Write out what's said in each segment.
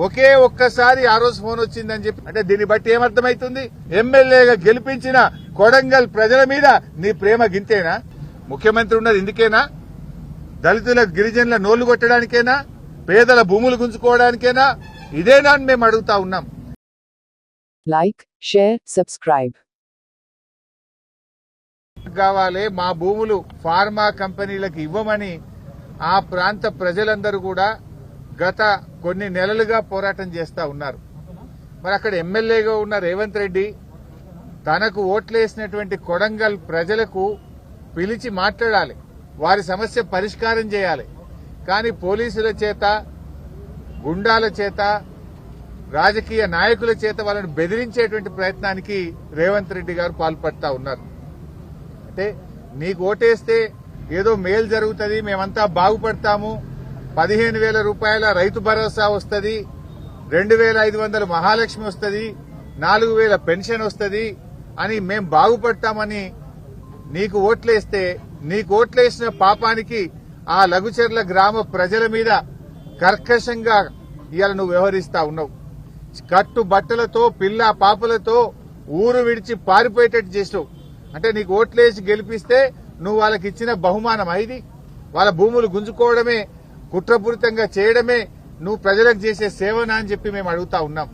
ఒకే ఒక్కసారి ఆ రోజు ఫోన్ వచ్చిందని చెప్పి అంటే దీన్ని బట్టి ఏమర్థమైతుంది? ఎమ్మెల్యేగా గెలిపించిన కొడంగల్ ప్రజల మీద నీ ప్రేమ గింతేనా? ముఖ్యమంత్రి ఉన్నది ఇందుకేనా? దళితుల గిరిజనుల నోళ్లు కొట్టడానికేనా? పేదల భూములు గుంజుకోవడానికేనా? ఇదేనా అని మేము అడుగుతా ఉన్నాం. లైక్, షేర్, సబ్స్క్రైబ్ కావాలి. మా భూములు ఫార్మా కంపెనీలకు ఇవ్వమని ఆ ప్రాంత ప్రజలందరూ కూడా గత కొన్ని నెలలుగా పోరాటం చేస్తా ఉన్నారు. మరి అక్కడ ఎమ్మెల్యేగా ఉన్న రేవంత్ రెడ్డి తనకు ఓట్లేసినటువంటి కొడంగల్ ప్రజలకు పిలిచి మాట్లాడాలి, వారి సమస్య పరిష్కారం చేయాలి. కానీ పోలీసుల చేత, గుండాల చేత, రాజకీయ నాయకుల చేత వాళ్ళని బెదిరించేటువంటి ప్రయత్నానికి రేవంత్ రెడ్డి గారు పాల్పడతా ఉన్నారు. అంటే నీకు ఓటేస్తే ఏదో మేలు జరుగుతుంది, మేమంతా బాగుపడతాము, 15,000 రూపాయల రైతు భరోసా వస్తుంది, 2,500 మహాలక్ష్మి వస్తుంది, 4,000 పెన్షన్ వస్తుంది అని మేం బాగుపడతామని నీకు ఓట్లేస్తే, నీకు ఓట్లేసిన పాపానికి ఆ లఘుచర్ల గ్రామ ప్రజల మీద కర్కశంగా ఇవాళ నువ్వు వ్యవహరిస్తా ఉన్నావు. కట్టు బట్టలతో, పిల్ల పాపలతో ఊరు విడిచి పారిపోయేటట్టు చేసావు. అంటే నీకు ఓట్లేసి గెలిపిస్తే నువ్వు వాళ్ళకి ఇచ్చిన బహుమానం ఇది? వాళ్ళ భూములు గుంజుకోవడమే, కుట్రపూరితంగా చేయడమే నువ్వు ప్రజలకు చేసే సేవనా అని చెప్పి మేము అడుగుతా ఉన్నాం.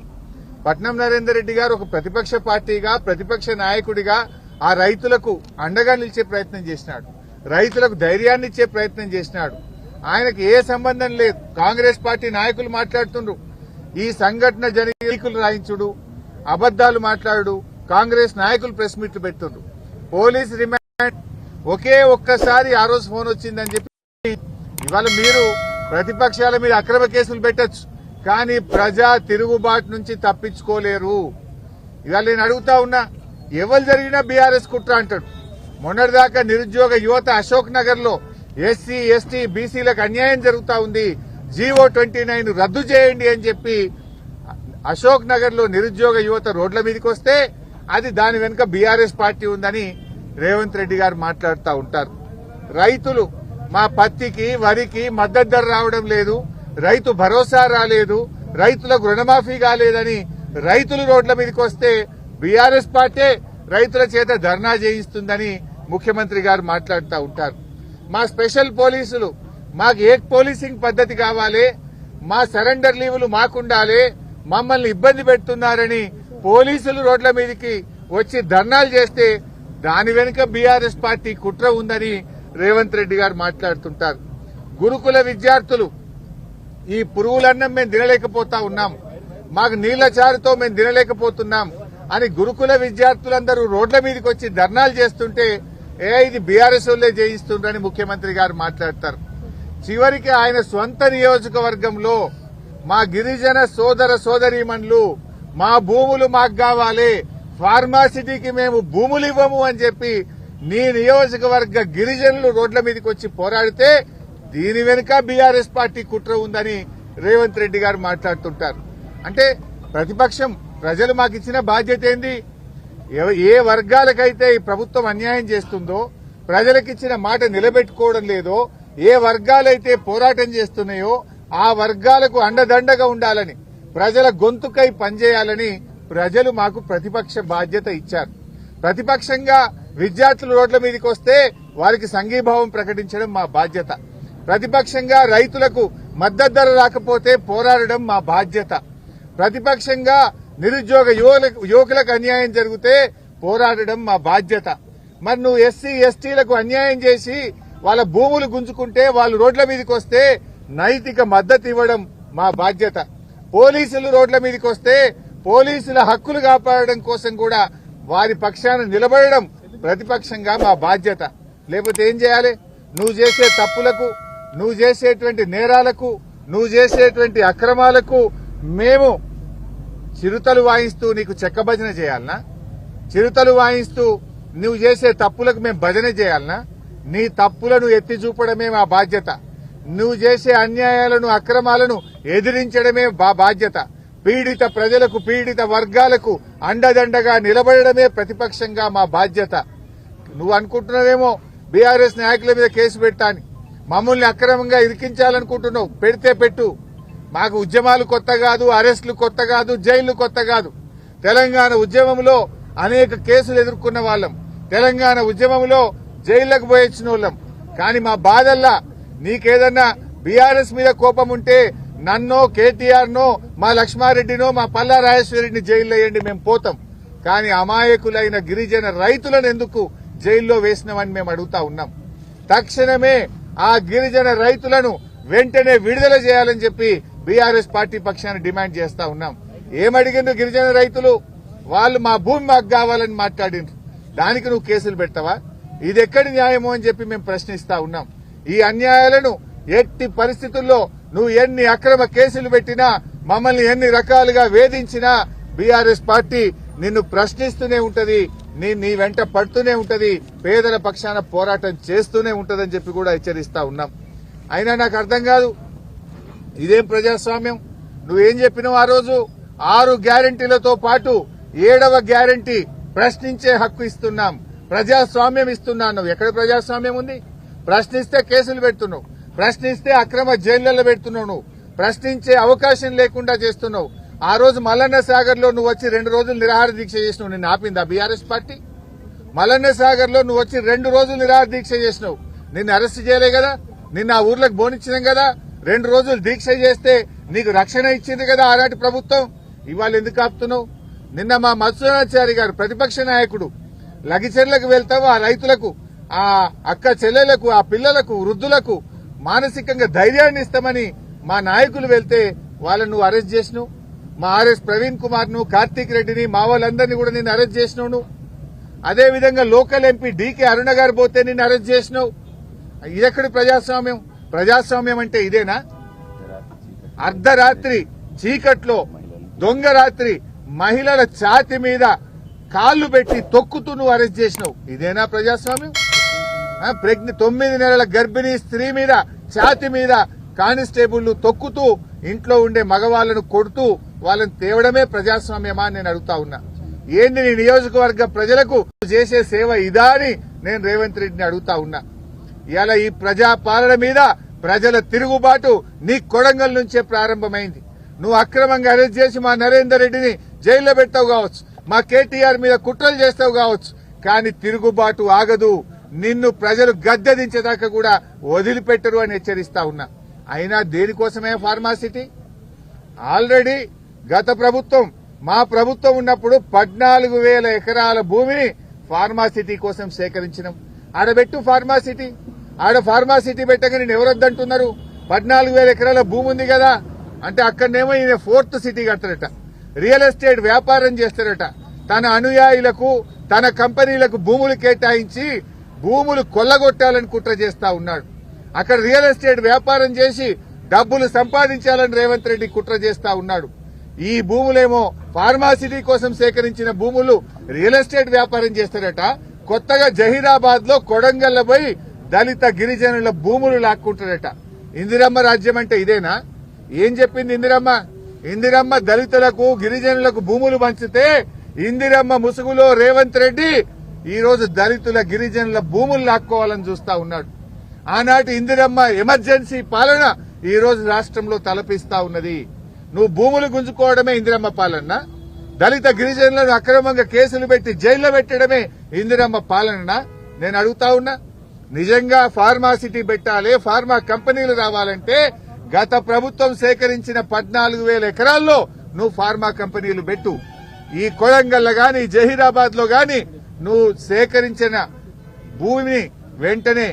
పట్నం నరేందర్ రెడ్డి గారు ఒక ప్రతిపక్ష పార్టీగా, ప్రతిపక్ష నాయకుడిగా ఆ రైతులకు అండగా నిలిచే ప్రయత్నం చేసినాడు, రైతులకు ధైర్యాన్ని ఇచ్చే ప్రయత్నం చేసినాడు. ఆయనకు ఏ సంబంధం లేదు. కాంగ్రెస్ పార్టీ నాయకులు మాట్లాడుతుండ్రు, ఈ సంఘటన జనీకులు రాయించుడు, అబద్దాలు మాట్లాడు, కాంగ్రెస్ నాయకులు ప్రెస్ మీట్లు పెడుతుండ్రు. పోలీస్ రిమాండ్ ఒకే ఒక్కసారి ఆ రోజు ఫోన్ వచ్చిందని చెప్పి ఇవాళ మీరు ప్రతిపక్షాల మీద అక్రమ కేసులు పెట్టచ్చు, కానీ ప్రజా తిరుగుబాటు నుంచి తప్పించుకోలేరు. ఇవాళ నేను అడుగుతా ఉన్నా, ఎవరు జరిగినా బీఆర్ఎస్ కుట్ర అంటాడు. మొన్నటిదాకా నిరుద్యోగ యువత అశోక్ నగర్ లో ఎస్సీ, ఎస్టీ, బీసీలకు అన్యాయం జరుగుతా ఉంది, జీవో 29 రద్దు చేయండి అని చెప్పి అశోక్ నగర్ లో నిరుద్యోగ యువత రోడ్ల మీదకి వస్తే అది దాని వెనుక బీఆర్ఎస్ పార్టీ ఉందని రేవంత్ రెడ్డి గారు మాట్లాడుతూ ఉంటారు. రైతులు మా పత్తికి, వరికి మద్దతు ధర రావడం లేదు, రైతు భరోసా రాలేదు, రైతులకు రుణమాఫీ కాలేదని రైతులు రోడ్ల మీదకి వస్తే బీఆర్ఎస్ పార్టీ రైతుల చేత ధర్నా చేయిస్తుందని ముఖ్యమంత్రి గారు మాట్లాడుతూ ఉంటారు. మా స్పెషల్ పోలీసులు, మాకు ఏక్ పోలీసింగ్ పద్ధతి కావాలి, మా సరెండర్ లీవులు మాకుండాలి, మమ్మల్ని ఇబ్బంది పెడుతున్నారని పోలీసులు రోడ్ల మీదకి వచ్చి ధర్నాలు చేస్తే దాని వెనుక బీఆర్ఎస్ పార్టీ కుట్ర ఉందని రేవంత్ రెడ్డి గారు మాట్లాడుతుంటారు. గురుకుల విద్యార్థులు ఈ పురుగులన్నం మేము తినలేకపోతా ఉన్నాం, మాకు నీళ్ల చారుతో మేము తినలేకపోతున్నాం అని గురుకుల విద్యార్థులందరూ రోడ్ల మీదకి వచ్చి ధర్నాలు చేస్తుంటే ఇది బీఆర్ఎస్ వాళ్ళే చేయిస్తుండ్రని ముఖ్యమంత్రి గారు మాట్లాడతారు. చివరికి ఆయన స్వంత నియోజకవర్గంలో మా గిరిజన సోదర సోదరీమణులు మా భూములు మాకు కావాలి, ఫార్మాసిటీకి మేము భూములు ఇవ్వము అని చెప్పి నీ నియోజకవర్గ గిరిజనులు రోడ్ల మీదకి వచ్చి పోరాడితే దీని వెనుక బీఆర్ఎస్ పార్టీ కుట్ర ఉందని రేవంత్ రెడ్డి గారు మాట్లాడుతుంటారు. అంటే ప్రతిపక్షం, ప్రజలు మాకు ఇచ్చిన బాధ్యత ఏంది? ఏ వర్గాలకైతే ఈ ప్రభుత్వం అన్యాయం చేస్తుందో, ప్రజలకిచ్చిన మాట నిలబెట్టుకోవడం లేదో, ఏ వర్గాలైతే పోరాటం చేస్తున్నాయో ఆ వర్గాలకు అండదండగా ఉండాలని, ప్రజల గొంతుకై పనిచేయాలని ప్రజలు మాకు ప్రతిపక్ష బాధ్యత ఇచ్చారు. ప్రతిపక్షంగా విద్యార్థులు రోడ్ల మీదకి వస్తే వారికి సంఘీభావం ప్రకటించడం మా బాధ్యత. ప్రతిపక్షంగా రైతులకు మద్దతు ధర రాకపోతే పోరాడడం మా బాధ్యత. ప్రతిపక్షంగా నిరుద్యోగ యువకులకు అన్యాయం జరిగితే పోరాడడం మా బాధ్యత. మరి నువ్వు ఎస్సీ, ఎస్టీలకు అన్యాయం చేసి వాళ్ళ భూములు గుంజుకుంటే, వాళ్ళు రోడ్ల మీదకి వస్తే నైతిక మద్దతు ఇవ్వడం మా బాధ్యత. పోలీసులు రోడ్ల మీదకి వస్తే పోలీసుల హక్కులు కాపాడడం కోసం కూడా వారి పక్షాన నిలబడడం ప్రతిపక్షంగా మా బాధ్యత. లేకపోతే ఏం చేయాలి? నువ్వు చేసే తప్పులకు, నువ్వు చేసేటువంటి నేరాలకు, నువ్వు చేసేటువంటి అక్రమాలకు మేము చిరుతలు వాయిస్తూ నీకు చెక్క భజన చేయాలనా? చిరుతలు వాయిస్తూ నువ్వు చేసే తప్పులకు మేము భజన చేయాలనా? నీ తప్పులను ఎత్తి చూపడమే మా బాధ్యత. నువ్వు చేసే అన్యాయాలను, అక్రమాలను ఎదిరించడమే మా బాధ్యత. పీడిత ప్రజలకు, పీడిత వర్గాలకు అండదండగా నిలబడడమే ప్రతిపక్షంగా మా బాధ్యత. నువ్వు అనుకుంటున్నావేమో బీఆర్ఎస్ నాయకుల మీద కేసు పెట్టాని, మమ్మల్ని అక్రమంగా ఇరికించాలనుకుంటున్నావు. పెడితే పెట్టు, మాకు ఉద్యమాలు కొత్త కాదు, అరెస్టులు కొత్త కాదు, జైళ్లు కొత్త కాదు. తెలంగాణ ఉద్యమంలో అనేక కేసులు ఎదుర్కొన్న వాళ్ళం. తెలంగాణ ఉద్యమంలో జైళ్లకు పోయొచ్చిన వాళ్ళం. కానీ మా బాధల్లా నీకేదన్నా బీఆర్ఎస్ మీద కోపం ఉంటే నన్నో, కేటీఆర్నో, మా లక్ష్మారెడ్డినో, మా పల్లా రాజేశ్వరరెడ్డిని జైల్లో వేయండి, మేము పోతాం. కానీ అమాయకులైన గిరిజన రైతులను ఎందుకు జైల్లో వేసినామని మేము అడుగుతా ఉన్నాం. తక్షణమే ఆ గిరిజన రైతులను వెంటనే విడుదల చేయాలని చెప్పి బీఆర్ఎస్ పార్టీ పక్షాన డిమాండ్ చేస్తా ఉన్నాం. ఏమడిగిండ్రు గిరిజన రైతులు? వాళ్ళు మా భూమి మాకు కావాలని మాట్లాడిండ్రు. దానికి నువ్వు కేసులు పెట్టవా? ఇది ఎక్కడి న్యాయమో అని చెప్పి మేము ప్రశ్నిస్తా ఉన్నాం. ఈ అన్యాయాలను ఎట్టి పరిస్థితుల్లో నువ్వు ఎన్ని అక్రమ కేసులు పెట్టినా, మమ్మల్ని ఎన్ని రకాలుగా వేధించినా బీఆర్ఎస్ పార్టీ నిన్ను ప్రశ్నిస్తూనే ఉంటది, నీ వెంట పడుతూనే ఉంటది, పేదల పక్షాన పోరాటం చేస్తూనే ఉంటదని చెప్పి కూడా హెచ్చరిస్తా ఉన్నాం. అయినా నాకు అర్థం కాదు, ఇదేం ప్రజాస్వామ్యం? నువ్వేం చెప్పినావు ఆ రోజు? 6 గ్యారంటీలతో పాటు 7వ గ్యారంటీ ప్రశ్నించే హక్కు ఇస్తున్నాం, ప్రజాస్వామ్యం ఇస్తున్నాను. ఎక్కడ ప్రజాస్వామ్యం ఉంది? ప్రశ్నిస్తే కేసులు పెడుతున్నావు, ప్రశ్నిస్తే అక్రమ జైళ్లలో పెడుతున్నావు, నువ్వు ప్రశ్నించే అవకాశం లేకుండా చేస్తున్నావు. ఆ రోజు మల్లన్న సాగర్ లో నువ్వు వచ్చి 2 రోజులు నిరాహార దీక్ష చేసినావు. నిన్ను ఆపిందా బీఆర్ఎస్ పార్టీ? మల్లన్న సాగర్ లో నువ్వు వచ్చి 2 రోజులు నిరాహార దీక్ష చేసినావు. నిన్ను అరెస్ట్ చేయలే కదా, నిన్న ఆ ఊర్లకు బోనిచ్చినాం కదా. 2 రోజులు దీక్ష చేస్తే నీకు రక్షణ ఇచ్చింది కదా ఆనాటి ప్రభుత్వం. ఇవాళ ఎందుకు ఆపుతున్నావు? నిన్న మా మత్స్యనాచారి గారు ప్రతిపక్ష నాయకుడు లగిచెర్లకు వెళ్తావు, ఆ రైతులకు, ఆ అక్క చెల్లెలకు, ఆ పిల్లలకు, వృద్ధులకు మానసికంగా ధైర్యాన్ని ఇస్తామని మా నాయకులు వెళ్తే వాళ్ళను నువ్వు అరెస్ట్ చేసినావు. మా ఆర్ఎస్ ప్రవీణ్ కుమార్ ను, కార్తీక్ రెడ్డిని, మా వాళ్ళందరినీ కూడా నిన్ను అరెస్ట్ చేసినావు నువ్వు. అదేవిధంగా లోకల్ ఎంపీ డీకే అరుణ గారు పోతే నిన్ను అరెస్ట్ చేసినావు. ఇదెక్కడి ప్రజాస్వామ్యం? ప్రజాస్వామ్యం అంటే ఇదేనా? అర్ధరాత్రి చీకట్లో దొంగ రాత్రి మహిళల ఛాతి మీద కాళ్లు పెట్టి తొక్కుతూ నువ్వు అరెస్ట్ చేసినావు. ఇదేనా ప్రజాస్వామ్యం? 9 నెలల గర్భిణీ స్త్రీ మీద ఛాతి మీద కానిస్టేబుళ్లు తొక్కుతూ ఇంట్లో ఉండే మగవాళ్లను కొడుతూ వాళ్ళని తేవడమే ప్రజాస్వామ్యమా అని నేను అడుగుతా ఉన్నా. ఏంది నీ నియోజకవర్గ ప్రజలకు చేసే సేవ ఇదా అని నేను రేవంత్ రెడ్డిని అడుగుతా ఉన్నా. ఇలా ఈ ప్రజా పాలన మీద ప్రజల తిరుగుబాటు నీ కొడంగల్ నుంచే ప్రారంభమైంది. నువ్వు అక్రమంగా అరెస్ట్ చేసి మా నరేందర్ రెడ్డిని జైల్లో పెట్టావు కావచ్చు, మా కేటీఆర్ మీద కుట్రలు చేస్తావు కావచ్చు, కానీ తిరుగుబాటు ఆగదు. నిన్ను ప్రజలు గద్దె దించేదాకా కూడా వదిలిపెట్టరు అని హెచ్చరిస్తా ఉన్నా. అయినా దేనికోసమే ఫార్మాసిటీ? ఆల్రెడీ గత ప్రభుత్వం, మా ప్రభుత్వం ఉన్నప్పుడు 14,000 ఎకరాల భూమిని ఫార్మాసిటీ కోసం సేకరించినాం. ఆడబెట్టు ఫార్మాసిటీ. ఆడ ఫార్మాసిటీ పెట్టగా నేను ఎవరొద్దంటున్నారు? 14,000 ఎకరాల భూమి ఉంది కదా అంటే అక్కడనేమో ఈయన 4th సిటీ కడతారట, రియల్ ఎస్టేట్ వ్యాపారం చేస్తారట, తన అనుయాయులకు, తన కంపెనీలకు భూములు కేటాయించి భూములు కొల్లగొట్టాలని కుట్ర చేస్తా ఉన్నాడు. అక్కడ రియల్ ఎస్టేట్ వ్యాపారం చేసి డబ్బులు సంపాదించాలని రేవంత్ రెడ్డి కుట్ర చేస్తా ఉన్నాడు. ఈ భూములేమో ఫార్మాసిటీ కోసం సేకరించిన భూములు రియల్ ఎస్టేట్ వ్యాపారం చేస్తారట. కొత్తగా జహీరాబాద్ లో కొడంగల్ల పోయి దళిత గిరిజనుల భూములు లాక్కుంటారట. ఇందిరమ్మ రాజ్యం అంటే ఇదేనా? ఏం చెప్పింది ఇందిరమ్మ? ఇందిరమ్మ దళితులకు, గిరిజనులకు భూములు పంచితే ఇందిరమ్మ ముసుగులో రేవంత్ రెడ్డి ఈ రోజు దళితుల, గిరిజనుల భూములు లాక్కోవాలని చూస్తా ఉన్నాడు. ఆనాటి ఇందిరమ్మ ఎమర్జెన్సీ పాలన ఈ రోజు రాష్ట్రంలో తలపిస్తా ఉన్నది. నువ్వు భూములు గుంజుకోవడమే ఇందిరమ్మ పాలన? దళిత గిరిజనులను అక్రమంగా కేసులు పెట్టి జైల్లో పెట్టడమే ఇందిరమ్మ పాలన? నేను అడుగుతా ఉన్నా. నిజంగా ఫార్మాసిటీ పెట్టాలి, ఫార్మా కంపెనీలు రావాలంటే గత ప్రభుత్వం సేకరించిన 14,000 ఎకరాల్లో నువ్వు ఫార్మా కంపెనీలు పెట్టు. ఈ కొడంగల్లో గాని, జహీరాబాద్ లో గాని నువ్వు సేకరించిన భూమిని వెంటనే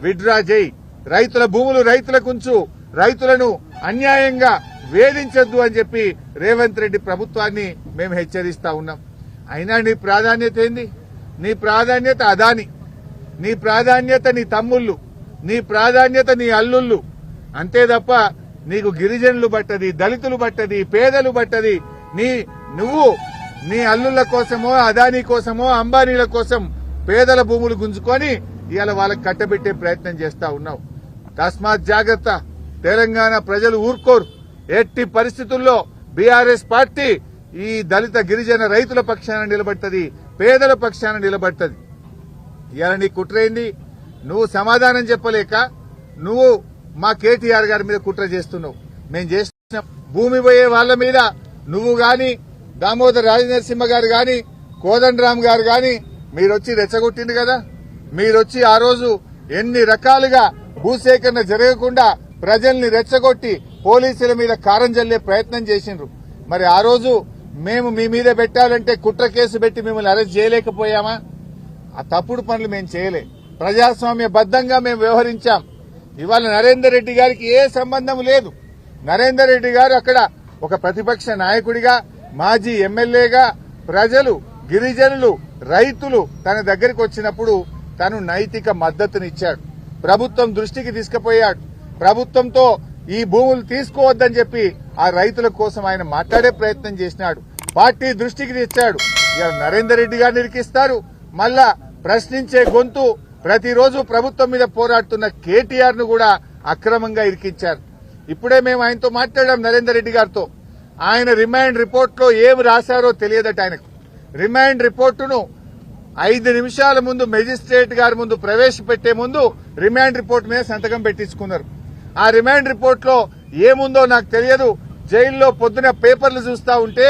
విడ్రా చేయి. రైతుల భూములు రైతులకు ఉంచు, రైతులను అన్యాయంగా వేధించొద్దు అని చెప్పి రేవంత్ రెడ్డి ప్రభుత్వాన్ని మేము హెచ్చరిస్తా ఉన్నాం. అయినా నీ ప్రాధాన్యత ఏంది? నీ ప్రాధాన్యత అదాని, నీ ప్రాధాన్యత నీ తమ్ముళ్ళు, నీ ప్రాధాన్యత నీ అల్లుళ్ళు. అంతే తప్ప నీకు గిరిజనులు బట్టది, దళితులు బట్టది, పేదలు బట్టది. నువ్వు నీ అల్లుళ్ల కోసమో, అదానీ కోసమో, అంబానీల కోసం పేదల భూములు గుంజుకొని ఇవాళ వాళ్ళకి కట్టబెట్టే ప్రయత్నం చేస్తా ఉన్నావు. తస్మాత్ జాగ్రత్త. తెలంగాణ ప్రజలు ఊరుకోరు. ఎట్టి పరిస్థితుల్లో బీఆర్ఎస్ పార్టీ ఈ దళిత గిరిజన రైతుల పక్షాన నిలబడుతుంది, పేదల పక్షాన నిలబడుతుంది. ఇవాళ నీ కుట్రేంది? నువ్వు సమాధానం చెప్పలేక నువ్వు మా కేటీఆర్ గారి మీద కుట్ర చేస్తున్నావు. మేము భూమి పోయే వాళ్ళ మీద నువ్వు గాని దామోదర్ రాజనరసింహ గారు గాని కోదండరామ్ గారు గాని మీరొచ్చి రెచ్చగొట్టింది కదా. మీరొచ్చి ఆ రోజు ఎన్ని రకాలుగా భూసేకరణ జరగకుండా ప్రజల్ని రెచ్చగొట్టి పోలీసుల మీద కారం జల్లే ప్రయత్నం చేసిండ్రు. మరి ఆ రోజు మేము మీ మీద పెట్టాలంటే కుట్ర కేసు పెట్టి మిమ్మల్ని అరెస్ట్ చేయలేకపోయామా? ఆ తప్పుడు పనులు మేము చేయలే. ప్రజాస్వామ్యబద్దంగా మేము వ్యవహరించాం. ఇవాళ నరేందర్ రెడ్డి గారికి ఏ సంబంధం లేదు. నరేందర్ రెడ్డి గారు అక్కడ ఒక ప్రతిపక్ష నాయకుడిగా, మాజీ ఎమ్మెల్యేగా ప్రజలు, గిరిజనులు, రైతులు తన దగ్గరికి వచ్చినప్పుడు తను నైతిక మద్దతునిచ్చాడు. ప్రభుత్వం దృష్టికి తీసుకుపోయాడు. ప్రభుత్వంతో ఈ భూములు తీసుకోవద్దని చెప్పి ఆ రైతుల కోసం ఆయన మాట్లాడే ప్రయత్నం చేసినాడు. పార్టీ దృష్టికి తెచ్చాడు. ఇక నరేందర్ రెడ్డి గారిని ఇరికిస్తారు. మళ్ళా ప్రశ్నించే గొంతు ప్రతిరోజు ప్రభుత్వం మీద పోరాడుతున్న కేటీఆర్ ను కూడా అక్రమంగా ఇరికించారు. ఇప్పుడే మేము ఆయనతో మాట్లాడాం, నరేందర్ రెడ్డి గారితో. ఆయన రిమాండ్ రిపోర్ట్ లో ఏం రాశారో తెలియదట ఆయనకు. రిమాండ్ రిపోర్టును 5 నిమిషాల ముందు మెజిస్ట్రేట్ గారి ముందు ప్రవేశపెట్టే ముందు రిమాండ్ రిపోర్ట్ మీద సంతకం పెట్టించుకున్నారు. ఆ రిమాండ్ రిపోర్ట్ లో ఏముందో నాకు తెలియదు. జైల్లో పొద్దున పేపర్లు చూస్తా ఉంటే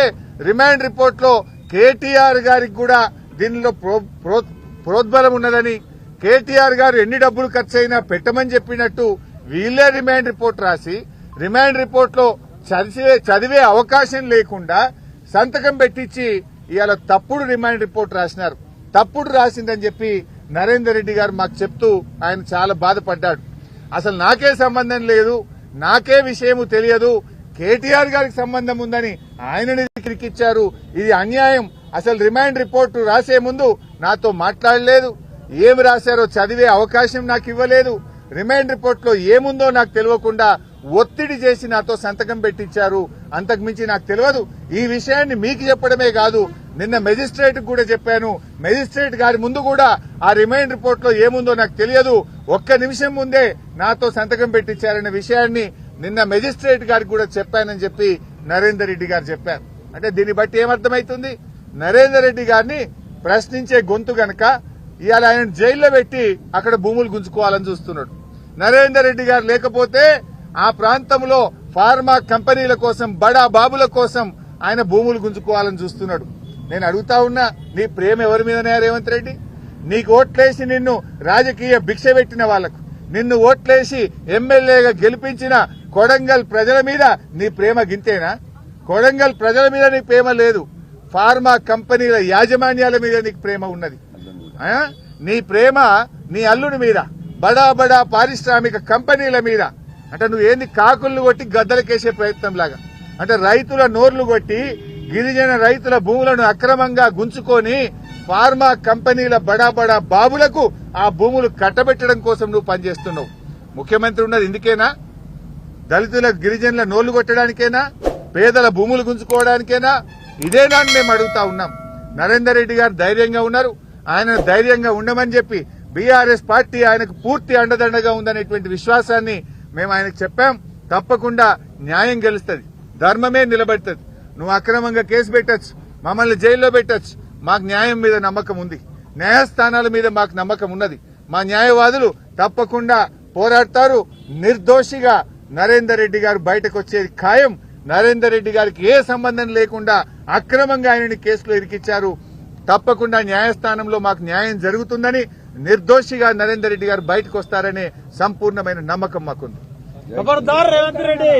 రిమాండ్ రిపోర్ట్ లో కేటీఆర్ గారికి కూడా దీనిలో ప్రోద్బలం ఉన్నదని, కేటీఆర్ గారు ఎన్ని డబ్బులు ఖర్చయినా పెట్టమని చెప్పినట్టు వీళ్లే రిమాండ్ రిపోర్ట్ రాసి, రిమాండ్ రిపోర్ట్ లో చదివే అవకాశం లేకుండా సంతకం పెట్టించి ఇవాళ తప్పుడు రిమాండ్ రిపోర్ట్ రాసినారు. తప్పుడు రాసిందని చెప్పి నరేందర్ రెడ్డి గారు మాకు చెప్తూ ఆయన చాలా బాధపడ్డాడు. అసలు నాకే సంబంధం లేదు, నాకే విషయము తెలియదు, కేటీఆర్ గారికి సంబంధం ఉందని ఆయనని ఇరికిచ్చారు. ఇది అన్యాయం. అసలు రిమాండ్ రిపోర్టు రాసే ముందు నాతో మాట్లాడలేదు, ఏమి రాశారో చదివే అవకాశం నాకు ఇవ్వలేదు, రిమాండ్ రిపోర్ట్ లో ఏముందో నాకు తెలియకుండా ఒత్తిడి చేసి నాతో సంతకం పెట్టించారు. అంతకుమించి నాకు తెలియదు. ఈ విషయాన్ని మీకు చెప్పడమే కాదు, నిన్న మెజిస్ట్రేట్ కూడా చెప్పాను. మెజిస్ట్రేట్ గారి ముందు కూడా ఆ రిమాండ్ రిపోర్ట్ లో ఏముందో నాకు తెలియదు, ఒక్క నిమిషం ముందే నాతో సంతకం పెట్టించారనే విషయాన్ని నిన్న మెజిస్ట్రేట్ గారికి కూడా చెప్పానని చెప్పి నరేందర్ రెడ్డి గారు చెప్పారు. అంటే దీన్ని బట్టి ఏమర్థమవుతుంది? నరేందర్ రెడ్డి గారిని ప్రశ్నించే గొంతు గనక ఇవాళ ఆయన జైల్లో పెట్టి అక్కడ భూములు గుంజుకోవాలని చూస్తున్నాడు. నరేందర్ రెడ్డి గారు లేకపోతే ఆ ప్రాంతంలో ఫార్మా కంపెనీల కోసం, బడా బాబుల కోసం ఆయన భూములు గుంజుకోవాలని చూస్తున్నాడు. నేను అడుగుతా ఉన్నా, నీ ప్రేమ ఎవరి మీదనే రేవంత్ రెడ్డి? నీకు ఓట్లేసి నిన్ను రాజకీయ భిక్ష పెట్టిన వాళ్లకు, నిన్ను ఓట్లేసి ఎమ్మెల్యేగా గెలిపించిన కొడంగల్ ప్రజల మీద నీ ప్రేమ గింతేనా? కొడంగల్ ప్రజల మీద నీకు ప్రేమ లేదు, ఫార్మా కంపెనీల యాజమాన్యాల మీద నీకు ప్రేమ ఉన్నది. నీ ప్రేమ నీ అల్లుని మీద, బడా బడా పారిశ్రామిక కంపెనీల మీద. అంటే నువ్వు ఏంది కాకులను కొట్టి గద్దలకేసే ప్రయత్నం లాగా, అంటే రైతుల నోర్లు కొట్టి గిరిజన రైతుల భూములను అక్రమంగా గుంచుకొని ఫార్మా కంపెనీల బడా బడా బాబులకు ఆ భూములు కట్టబెట్టడం కోసం నువ్వు పనిచేస్తున్నావు. ముఖ్యమంత్రి ఉన్నది ఇందుకేనా? దళితుల గిరిజనుల నోళ్లు కొట్టడానికేనా? పేదల భూములు గుంజుకోవడానికేనా? ఇదేనా అని మేము అడుగుతా ఉన్నాం. నరేందర్ రెడ్డి గారు ధైర్యంగా ఉన్నారు. ఆయన ధైర్యంగా ఉండమని చెప్పి బీఆర్ఎస్ పార్టీ ఆయనకు పూర్తి అండదండగా ఉందనేటువంటి విశ్వాసాన్ని మేము ఆయనకు చెప్పాం. తప్పకుండా న్యాయం గెలుస్తుంది, ధర్మమే నిలబడుతుంది. నువ్వు అక్రమంగా కేసు పెట్టచ్చు, మమ్మల్ని జైల్లో పెట్టచ్చు, మాకు న్యాయం మీద నమ్మకం ఉంది, న్యాయస్థానాల మీద మాకు నమ్మకం ఉన్నది. మా న్యాయవాదులు తప్పకుండా పోరాడతారు. నిర్దోషిగా నరేందర్ రెడ్డి గారు బయటకు వచ్చేది ఖాయం. నరేందర్ రెడ్డి గారికి ఏ సంబంధం లేకుండా అక్రమంగా ఆయనని కేసులో ఇరికిచ్చారు. తప్పకుండా న్యాయస్థానంలో మాకు న్యాయం జరుగుతుందని, నిర్దోషిగా నరేందర్ రెడ్డి గారు బయటకు వస్తారనే సంపూర్ణమైన నమ్మకం మాకుంది. ఖబర్దార్ రేవంత్ రెడ్డి.